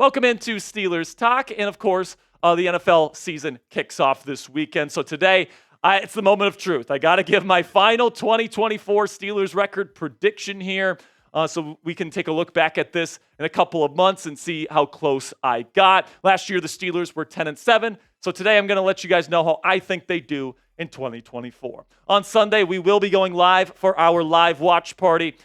Welcome into Steelers Talk, and of course, the NFL season kicks off this weekend. So today, it's the moment of truth. I got to give my final 2024 Steelers record prediction here, so we can take a look back at this in a couple of months and see how close I got. Last year, the Steelers were 10-7, so today I'm going to let you guys know how I think they do in 2024. On Sunday, we will be going live for our live watch party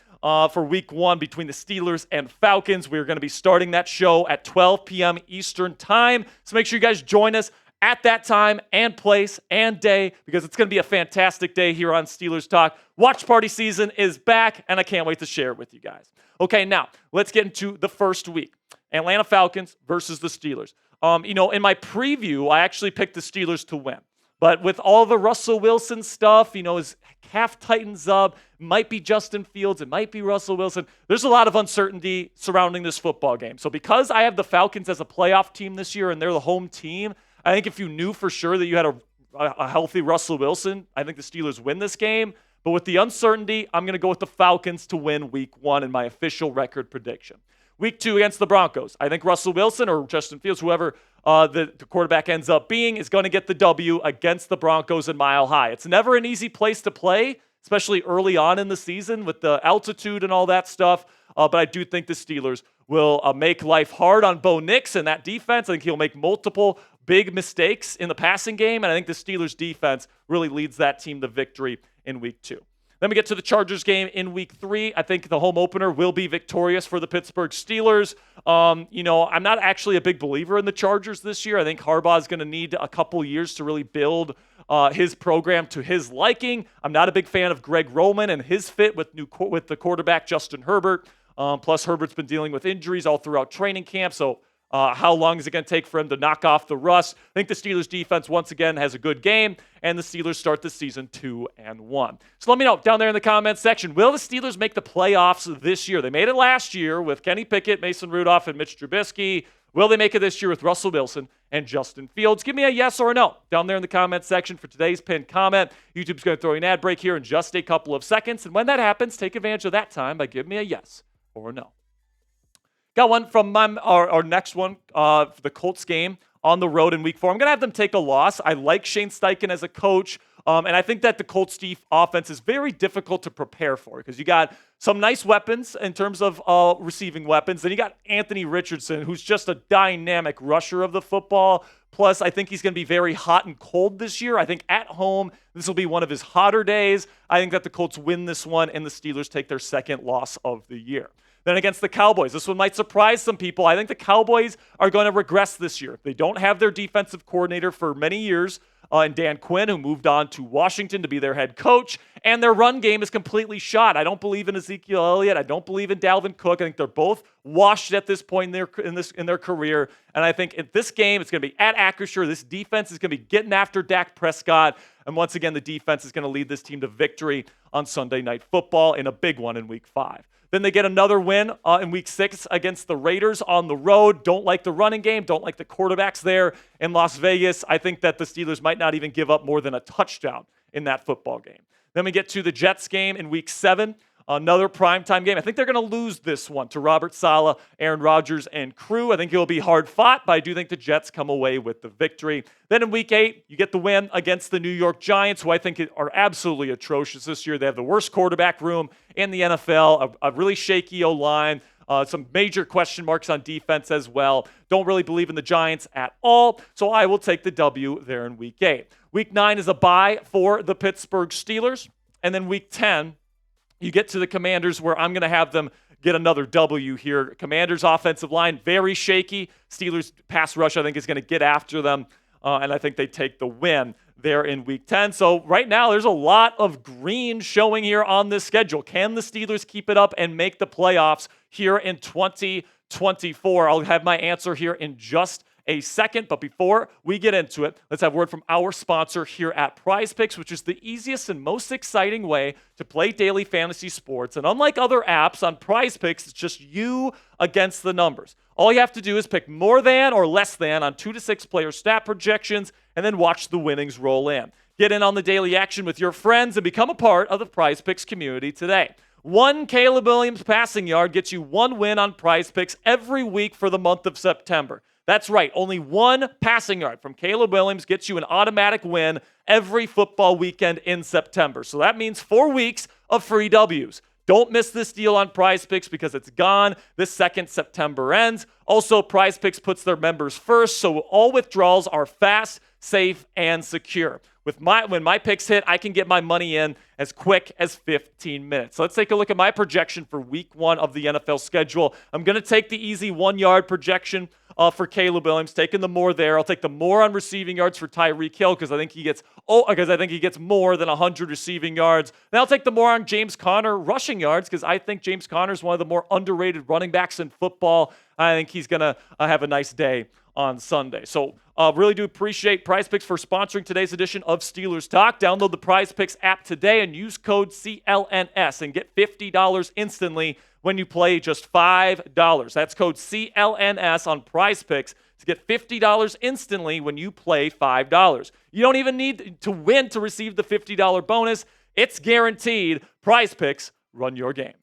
for week one between the Steelers and Falcons. We're going to be starting that show at 12 p.m. Eastern time. So make sure you guys join us at that time and place and day, because it's going to be a fantastic day here on Steelers Talk. Watch party season is back, and I can't wait to share it with you guys. Okay, now let's get into the first week. Atlanta Falcons versus the Steelers. In my preview, I actually picked the Steelers to win. But with all the Russell Wilson stuff, his calf tightens up, might be Justin Fields, it might be Russell Wilson. There's a lot of uncertainty surrounding this football game. So because I have the Falcons as a playoff team this year and they're the home team, I think if you knew for sure that you had a healthy Russell Wilson, I think the Steelers win this game. But with the uncertainty, I'm going to go with the Falcons to win week one in my official record prediction. Week two against the Broncos. I think Russell Wilson or Justin Fields, whoever the quarterback ends up being, is going to get the W against the Broncos in Mile High. It's never an easy place to play, especially early on in the season with the altitude and all that stuff. But I do think the Steelers will make life hard on Bo Nix and that defense. I think he'll make multiple big mistakes in the passing game, and I think the Steelers defense really leads that team to victory in week two. Then we get to the Chargers game in week three. I think the home opener will be victorious for the Pittsburgh Steelers. I'm not actually a big believer in the Chargers this year. I think Harbaugh is going to need a couple years to really build his program to his liking. I'm not a big fan of Greg Roman and his fit with the quarterback Justin Herbert. Plus, Herbert's been dealing with injuries all throughout training camp, so how long is it going to take for him to knock off the rust? I think the Steelers defense, once again, has a good game, and the Steelers start the season 2-1. So let me know down there in the comments section, will the Steelers make the playoffs this year? They made it last year with Kenny Pickett, Mason Rudolph, and Mitch Trubisky. Will they make it this year with Russell Wilson and Justin Fields? Give me a yes or a no down there in the comments section for today's pinned comment. YouTube's going to throw you an ad break here in just a couple of seconds, and when that happens, take advantage of that time by giving me a yes or a no. Got one from our next one, for the Colts game on the road in week 4. I'm going to have them take a loss. I like Shane Steichen as a coach, and I think that the Colts offense is very difficult to prepare for because you got some nice weapons in terms of receiving weapons. Then you got Anthony Richardson, who's just a dynamic rusher of the football. Plus, I think he's going to be very hot and cold this year. I think at home, this will be one of his hotter days. I think that the Colts win this one, and the Steelers take their second loss of the year. Then against the Cowboys, this one might surprise some people. I think the Cowboys are going to regress this year. They don't have their defensive coordinator for many years, and Dan Quinn, who moved on to Washington to be their head coach, and their run game is completely shot. I don't believe in Ezekiel Elliott. I don't believe in Dalvin Cook. I think they're both washed at this point in their career. And I think in this game, it's going to be at Acrisure. This defense is going to be getting after Dak Prescott. And once again, the defense is going to lead this team to victory on Sunday Night Football in a big one in week 5. Then they get another win in week 6 against the Raiders on the road. Don't like the running game. Don't like the quarterbacks there in Las Vegas. I think that the Steelers might not even give up more than a touchdown in that football game. Then we get to the Jets game in week 7. Another primetime game. I think they're going to lose this one to Robert Saleh, Aaron Rodgers, and crew. I think it'll be hard fought, but I do think the Jets come away with the victory. Then in week 8, you get the win against the New York Giants, who I think are absolutely atrocious this year. They have the worst quarterback room in the NFL, a really shaky O-line, some major question marks on defense as well. Don't really believe in the Giants at all, so I will take the W there in week 8. Week 9 is a bye for the Pittsburgh Steelers, and then week 10, you get to the Commanders, where I'm going to have them get another W here. Commanders' offensive line, very shaky. Steelers' pass rush, I think, is going to get after them, and I think they take the win there in week 10. So right now, there's a lot of green showing here on this schedule. Can the Steelers keep it up and make the playoffs here in 2024? I'll have my answer here in just a second, but before we get into it, let's have a word from our sponsor here at Prize Picks, which is the easiest and most exciting way to play daily fantasy sports. And unlike other apps on Prize Picks, it's just you against the numbers. All you have to do is pick more than or less than on 2 to 6 player stat projections and then watch the winnings roll in. Get in on the daily action with your friends and become a part of the Prize Picks community today. One Caleb Williams passing yard gets you one win on Prize Picks every week for the month of September. That's right. Only one passing yard from Caleb Williams gets you an automatic win every football weekend in September. So that means 4 weeks of free W's. Don't miss this deal on Prize Picks because it's gone the second September ends. Also, Prize Picks puts their members first, so all withdrawals are fast, safe, and secure. When my picks hit, I can get my money in as quick as 15 minutes. So let's take a look at my projection for week 1 of the NFL schedule. I'm going to take the easy 1-yard projection for Caleb Williams, taking the more there. I'll take the more on receiving yards for Tyreek Hill because I think he gets more than 100 receiving yards. Then I'll take the more on James Conner rushing yards because I think James Conner is one of the more underrated running backs in football. I think he's going to have a nice day on Sunday. So really do appreciate Prize Picks for sponsoring today's edition of Steelers Talk. Download the Prize Picks app today and use code CLNS and get $50 instantly when you play just $5. That's code CLNS on Prize Picks to get $50 instantly when you play $5. You don't even need to win to receive the $50 bonus. It's guaranteed. Prize Picks, run your game.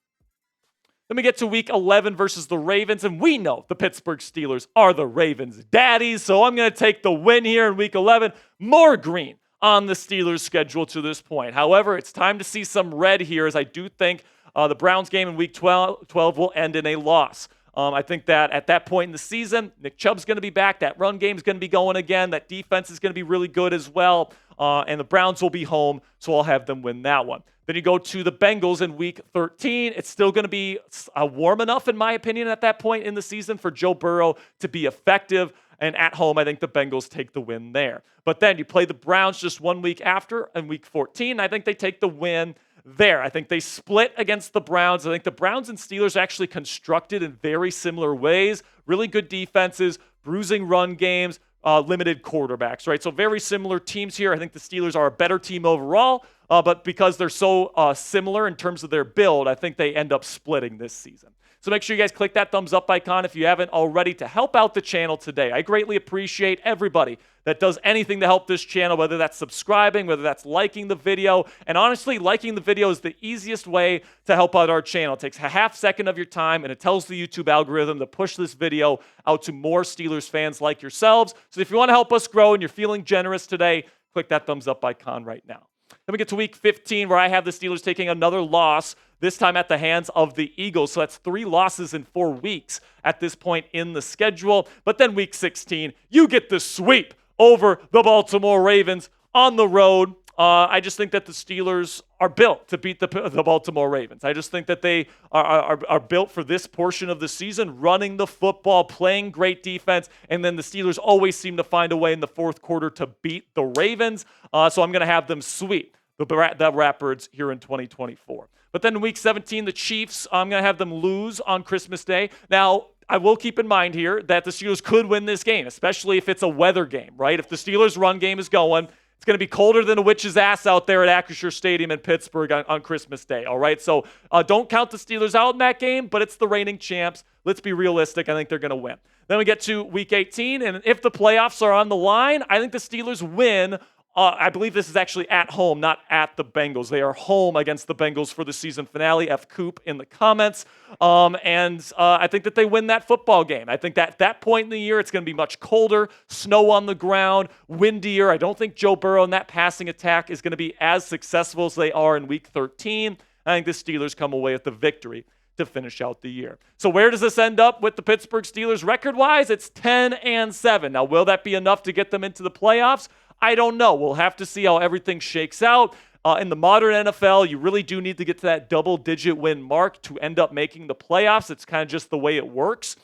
Then we get to week 11 versus the Ravens, and we know the Pittsburgh Steelers are the Ravens' daddies, so I'm going to take the win here in week 11. More green on the Steelers' schedule to this point. However, it's time to see some red here, as I do think the Browns game in week 12 will end in a loss. I think that at that point in the season, Nick Chubb's going to be back. That run game is going to be going again. That defense is going to be really good as well. And the Browns will be home, so I'll have them win that one. Then you go to the Bengals in week 13. It's still going to be warm enough, in my opinion, at that point in the season for Joe Burrow to be effective. And at home, I think the Bengals take the win there. But then you play the Browns just 1 week after in week 14. I think they take the win there. I think they split against the Browns. I think the Browns and Steelers actually constructed in very similar ways. Really good defenses, bruising run games, limited quarterbacks, right? So very similar teams here. I think the Steelers are a better team overall, but because they're so similar in terms of their build, I think they end up splitting this season. So make sure you guys click that thumbs up icon if you haven't already to help out the channel today. I greatly appreciate everybody that does anything to help this channel, whether that's subscribing, whether that's liking the video. And honestly, liking the video is the easiest way to help out our channel. It takes a half second of your time, and it tells the YouTube algorithm to push this video out to more Steelers fans like yourselves. So if you want to help us grow and you're feeling generous today, click that thumbs up icon right now. Then we get to week 15, where I have the Steelers taking another loss, this time at the hands of the Eagles. So that's 3 losses in 4 weeks at this point in the schedule. But then week 16, you get the sweep over the Baltimore Ravens on the road. I just think that the Steelers are built to beat the Baltimore Ravens. I just think that they are built for this portion of the season, running the football, playing great defense, and then the Steelers always seem to find a way in the fourth quarter to beat the Ravens. So I'm going to have them sweep the Ratbirds here in 2024. But then in week 17, the Chiefs, I'm going to have them lose on Christmas Day. Now, I will keep in mind here that the Steelers could win this game, especially if it's a weather game, right? If the Steelers' run game is going, it's going to be colder than a witch's ass out there at Acrisure Stadium in Pittsburgh on Christmas Day, all right? So don't count the Steelers out in that game, but it's the reigning champs. Let's be realistic. I think they're going to win. Then we get to week 18, and if the playoffs are on the line, I think the Steelers win. I believe this is actually at home, not at the Bengals. They are home against the Bengals for the season finale. F. Coop in the comments. I think that they win that football game. I think that at that point in the year, it's going to be much colder, snow on the ground, windier. I don't think Joe Burrow and that passing attack is going to be as successful as they are in week 13. I think the Steelers come away with the victory to finish out the year. So where does this end up with the Pittsburgh Steelers record-wise? It's 10-7. Now, will that be enough to get them into the playoffs? I don't know. We'll have to see how everything shakes out. In the modern NFL, you really do need to get to that double-digit win mark to end up making the playoffs. It's kind of just the way it works.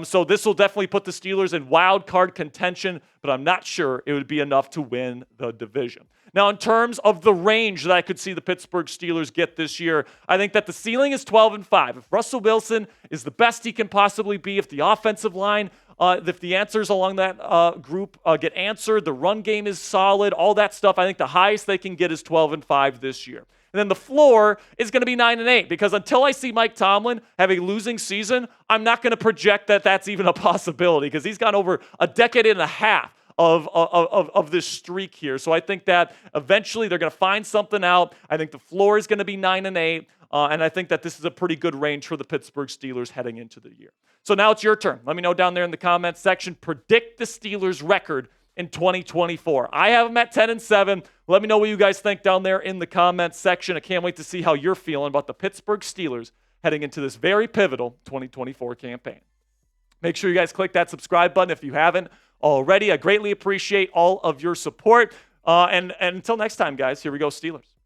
So this will definitely put the Steelers in wild card contention, but I'm not sure it would be enough to win the division. Now, in terms of the range that I could see the Pittsburgh Steelers get this year, I think that the ceiling is 12-5. If Russell Wilson is the best he can possibly be, if the offensive line, if the answers along that group get answered, the run game is solid, all that stuff, I think the highest they can get is 12-5 this year. And then the floor is going to be 9-8 because until I see Mike Tomlin have a losing season, I'm not going to project that that's even a possibility because he's gone over a decade and a half of this streak here. So I think that eventually they're going to find something out. I think the floor is going to be 9-8. And I think that this is a pretty good range for the Pittsburgh Steelers heading into the year. So now it's your turn. Let me know down there in the comments section. Predict the Steelers' record in 2024. I have them at 10-7. Let me know what you guys think down there in the comments section. I can't wait to see how you're feeling about the Pittsburgh Steelers heading into this very pivotal 2024 campaign. Make sure you guys click that subscribe button if you haven't already. I greatly appreciate all of your support. And until next time, guys, here we go, Steelers.